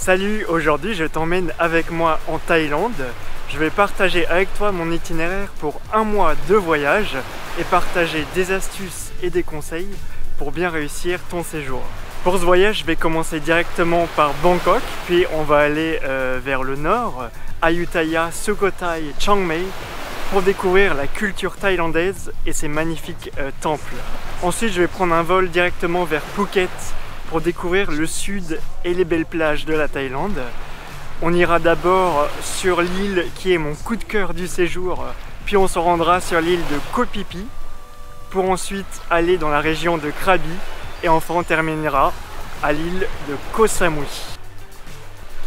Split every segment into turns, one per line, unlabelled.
Salut, aujourd'hui je t'emmène avec moi en Thaïlande. Je vais partager avec toi mon itinéraire pour un mois de voyage et partager des astuces et des conseils pour bien réussir ton séjour. Pour ce voyage, je vais commencer directement par Bangkok, puis on va aller vers le nord, Ayutthaya, Sukhothai, Chiang Mai, pour découvrir la culture thaïlandaise et ses magnifiques temples. Ensuite, je vais prendre un vol directement vers Phuket pour découvrir le sud et les belles plages de la Thaïlande. On ira d'abord sur l'île qui est mon coup de cœur du séjour, puis on se rendra sur l'île de Koh Phi Phi pour ensuite aller dans la région de Krabi et enfin on terminera à l'île de Koh Samui.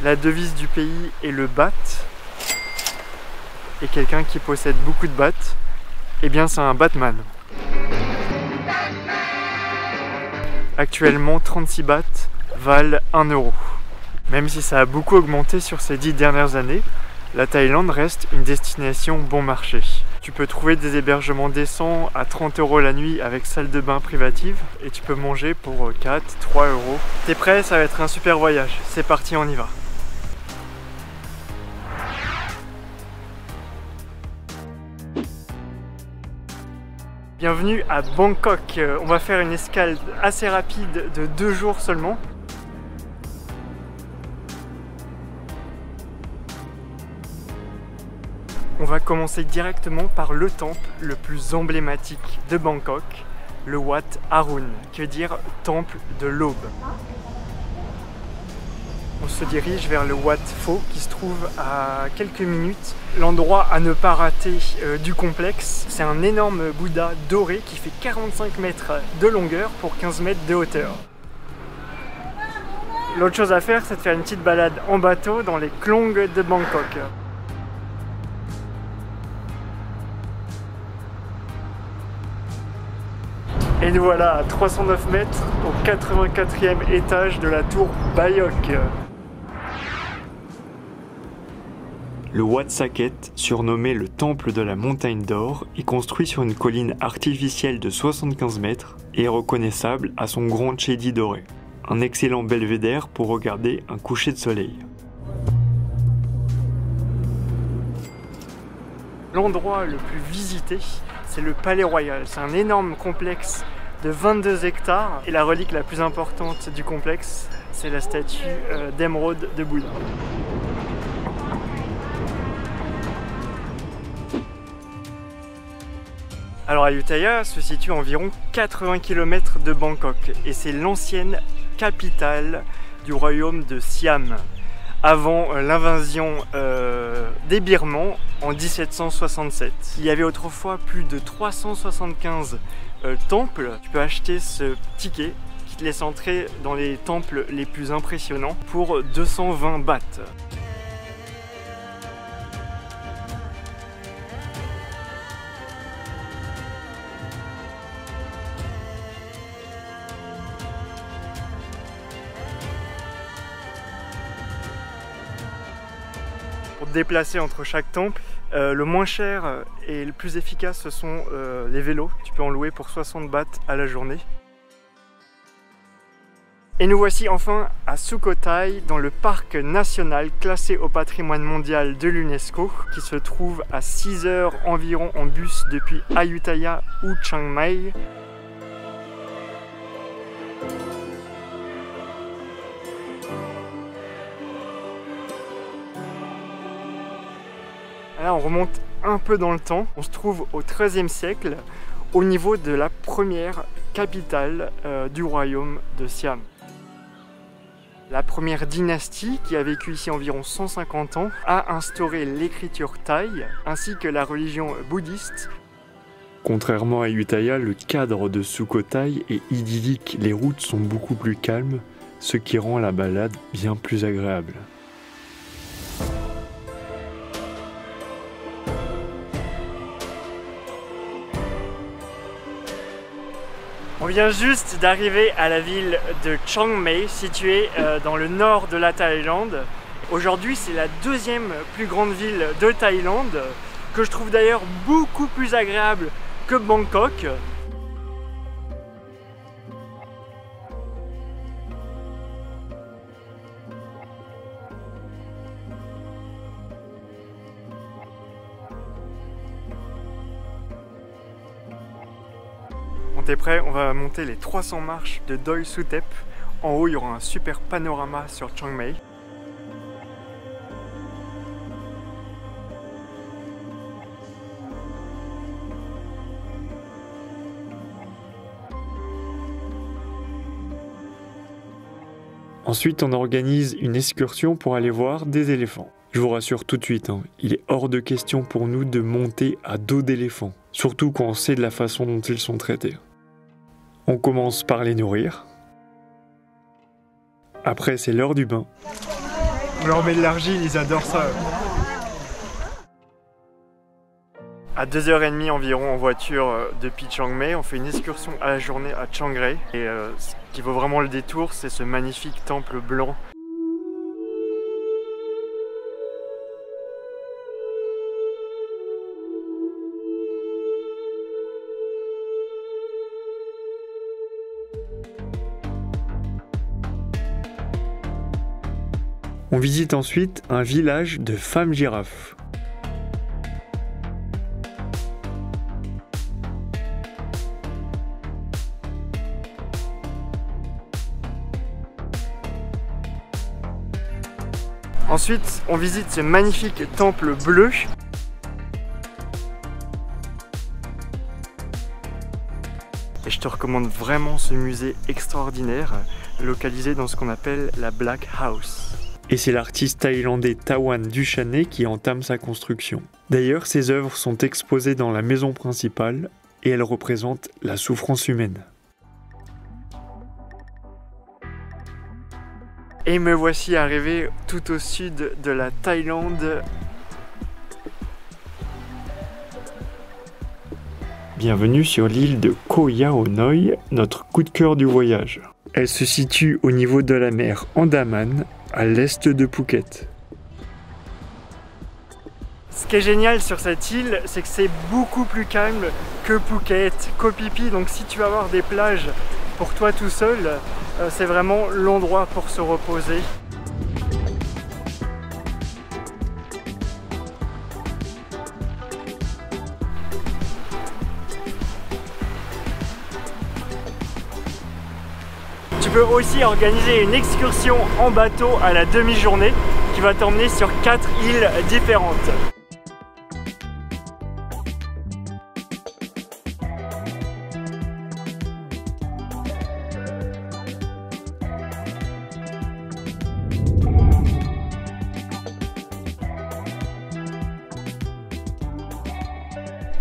La devise du pays est le baht et quelqu'un qui possède beaucoup de bahts, eh bien c'est un Batman. Actuellement 36 bahts valent 1 euro. Même si ça a beaucoup augmenté sur ces 10 dernières années, la Thaïlande reste une destination bon marché. Tu peux trouver des hébergements décents à 30 euros la nuit avec salle de bain privative et tu peux manger pour 4-3 euros. T'es prêt? Ça va être un super voyage. C'est parti, on y va. Bienvenue à Bangkok. On va faire une escale assez rapide de 2 jours seulement. On va commencer directement par le temple le plus emblématique de Bangkok, le Wat Arun, qui veut dire temple de l'aube. On se dirige vers le Wat Pho qui se trouve à quelques minutes. L'endroit à ne pas rater du complexe, c'est un énorme Bouddha doré qui fait 45 mètres de longueur pour 15 mètres de hauteur. L'autre chose à faire, c'est de faire une petite balade en bateau dans les Klong de Bangkok. Et nous voilà à 309 mètres au 84e étage de la tour Bayok. Le Wat Saket, surnommé le temple de la montagne d'or, est construit sur une colline artificielle de 75 mètres et est reconnaissable à son grand chedi doré. Un excellent belvédère pour regarder un coucher de soleil. L'endroit le plus visité, c'est le Palais Royal. C'est un énorme complexe de 22 hectares et la relique la plus importante du complexe, c'est la statue d'émeraude de Bouddha. Alors Ayutthaya se situe à environ 80 km de Bangkok et c'est l'ancienne capitale du royaume de Siam avant l'invasion des Birmans en 1767. Il y avait autrefois plus de 375 temples. Tu peux acheter ce ticket qui te laisse entrer dans les temples les plus impressionnants pour 220 bahts. Pour te déplacer entre chaque temple, le moins cher et le plus efficace ce sont les vélos. Tu peux en louer pour 60 bahts à la journée. Et nous voici enfin à Sukhothai, dans le parc national classé au patrimoine mondial de l'UNESCO, qui se trouve à 6 heures environ en bus depuis Ayutthaya ou Chiang Mai. Là, on remonte un peu dans le temps. On se trouve au XIIIe siècle, au niveau de la première capitale du royaume de Siam. La première dynastie, qui a vécu ici environ 150 ans, a instauré l'écriture thaï ainsi que la religion bouddhiste. Contrairement à Ayutthaya, le cadre de Sukhothai est idyllique. Les routes sont beaucoup plus calmes, ce qui rend la balade bien plus agréable. On vient juste d'arriver à la ville de Chiang Mai, située dans le nord de la Thaïlande. Aujourd'hui, c'est la deuxième plus grande ville de Thaïlande, que je trouve d'ailleurs beaucoup plus agréable que Bangkok. t'es prêt, on va monter les 300 marches de Doi Suthep. En haut, il y aura un super panorama sur Chiang Mai. Ensuite, on organise une excursion pour aller voir des éléphants. Je vous rassure tout de suite, il est hors de question pour nous de monter à dos d'éléphant, surtout quand on sait de la façon dont ils sont traités. On commence par les nourrir. Après, c'est l'heure du bain. On leur met de l'argile, ils adorent ça. À 2h30 environ en voiture depuis Chiang Mai, on fait une excursion à la journée à Chiang Rai. Et ce qui vaut vraiment le détour, c'est ce magnifique temple blanc. On visite ensuite un village de femmes girafes. Ensuite, on visite ce magnifique temple bleu. Et je te recommande vraiment ce musée extraordinaire, localisé dans ce qu'on appelle la Black House. Et c'est l'artiste thaïlandais Tawan Duchanet qui entame sa construction. D'ailleurs, ses œuvres sont exposées dans la maison principale et elles représentent la souffrance humaine. Et me voici arrivé tout au sud de la Thaïlande. Bienvenue sur l'île de Koh Yao Noi, notre coup de cœur du voyage. Elle se situe au niveau de la mer Andaman, à l'est de Phuket. Ce qui est génial sur cette île, c'est que c'est beaucoup plus calme que Phuket, Koh Phi Phi. Donc si tu vas avoir des plages pour toi tout seul, c'est vraiment l'endroit pour se reposer. Tu peux aussi organiser une excursion en bateau à la demi-journée qui va t'emmener sur 4 îles différentes.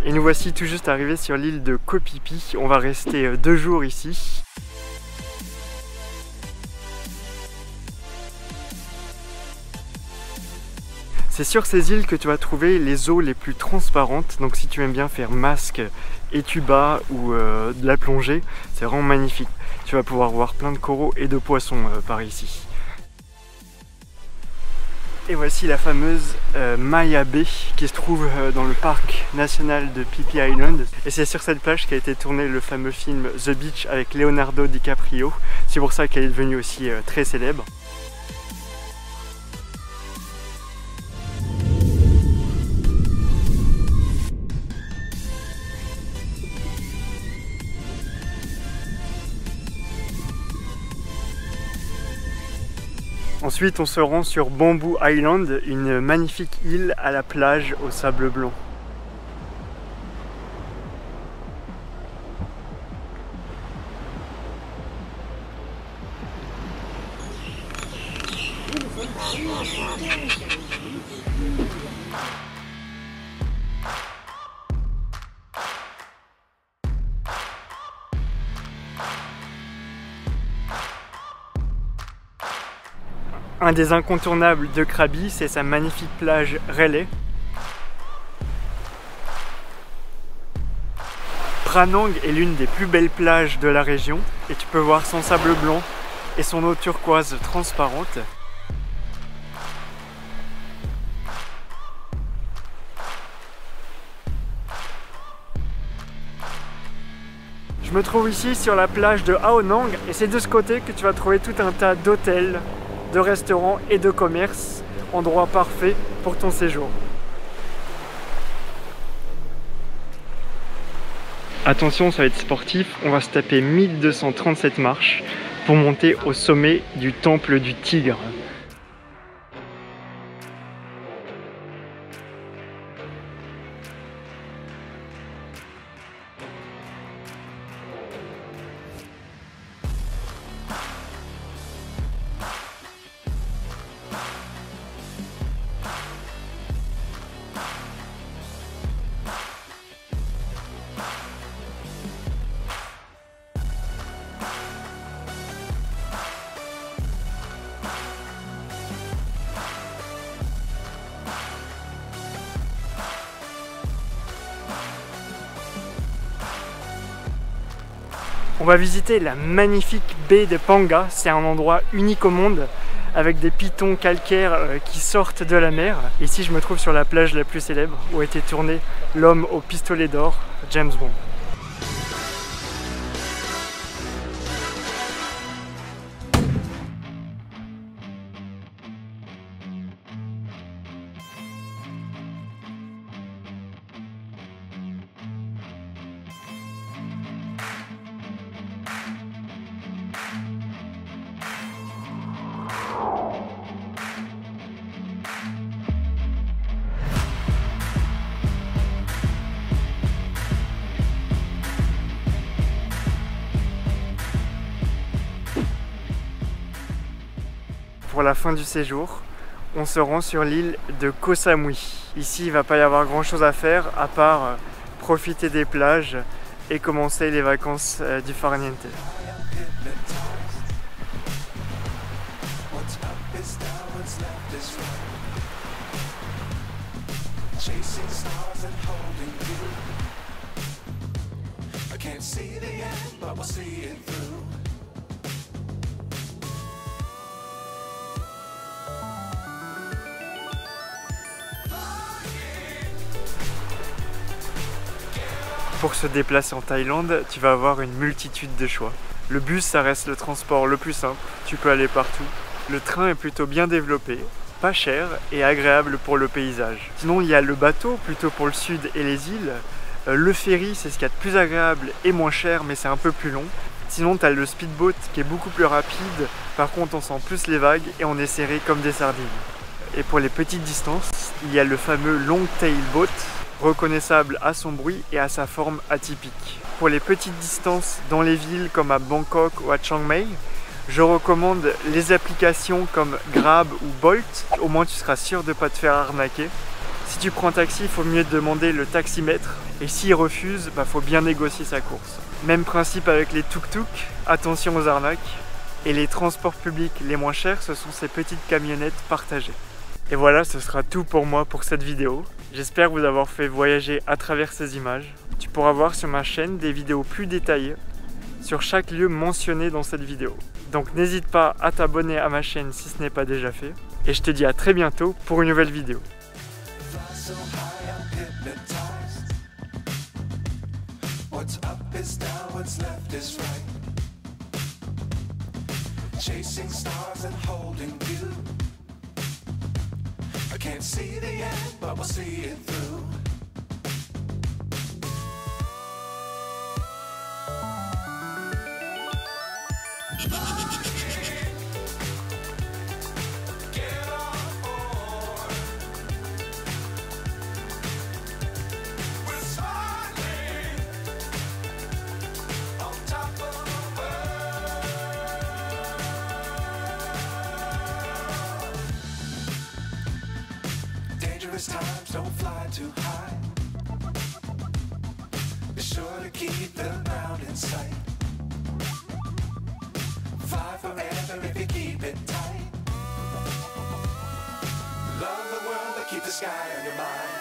Et nous voici tout juste arrivés sur l'île de Koh Phi Phi. On va rester 2 jours ici. C'est sur ces îles que tu vas trouver les eaux les plus transparentes. Donc si tu aimes bien faire masque et tuba ou de la plongée, c'est vraiment magnifique. Tu vas pouvoir voir plein de coraux et de poissons par ici. Et voici la fameuse Maya Bay qui se trouve dans le parc national de Phi Phi Island. Et c'est sur cette plage qu'a été tourné le fameux film The Beach avec Leonardo DiCaprio. C'est pour ça qu'elle est devenue aussi très célèbre. Ensuite, on se rend sur Bamboo Island, une magnifique île à la plage au sable blanc. Un des incontournables de Krabi, c'est sa magnifique plage Railay. Pranang est l'une des plus belles plages de la région et tu peux voir son sable blanc et son eau turquoise transparente. Je me trouve ici sur la plage de Ao Nang et c'est de ce côté que tu vas trouver tout un tas d'hôtels, de restaurants et de commerces, endroit parfait pour ton séjour. Attention, ça va être sportif, on va se taper 1237 marches pour monter au sommet du temple du tigre. On va visiter la magnifique baie de Panga, c'est un endroit unique au monde avec des pitons calcaires qui sortent de la mer. Ici je me trouve sur la plage la plus célèbre où a été tourné L'homme au pistolet d'or, James Bond. Pour la fin du séjour, on se rend sur l'île de Koh Samui. Ici, il ne va pas y avoir grand chose à faire à part profiter des plages et commencer les vacances du Farniente. Pour se déplacer en Thaïlande, tu vas avoir une multitude de choix. Le bus, ça reste le transport le plus simple, tu peux aller partout. Le train est plutôt bien développé, pas cher et agréable pour le paysage. Sinon, il y a le bateau, plutôt pour le sud et les îles. Le ferry, c'est ce qu'il y a de plus agréable et moins cher, mais c'est un peu plus long. Sinon, tu as le speedboat qui est beaucoup plus rapide. Par contre, on sent plus les vagues et on est serré comme des sardines. Et pour les petites distances, il y a le fameux long tail boat, reconnaissable à son bruit et à sa forme atypique. Pour les petites distances dans les villes comme à Bangkok ou à Chiang Mai, je recommande les applications comme Grab ou Bolt, au moins tu seras sûr de ne pas te faire arnaquer. Si tu prends un taxi, il faut mieux demander le taximètre et s'il refuse, faut bien négocier sa course. Même principe avec les tuk-tuk, attention aux arnaques. Et les transports publics les moins chers, ce sont ces petites camionnettes partagées. Et voilà, ce sera tout pour moi pour cette vidéo. J'espère vous avoir fait voyager à travers ces images. Tu pourras voir sur ma chaîne des vidéos plus détaillées sur chaque lieu mentionné dans cette vidéo. Donc n'hésite pas à t'abonner à ma chaîne si ce n'est pas déjà fait. Et je te dis à très bientôt pour une nouvelle vidéo.
I can't see the end, but we'll see it through. Get on board. We're smiling on top of the world. Dangerous times, don't fly too high. Be sure to keep the ground in sight. Fly forever if you keep it tight. Love the world, but keep the sky on your mind.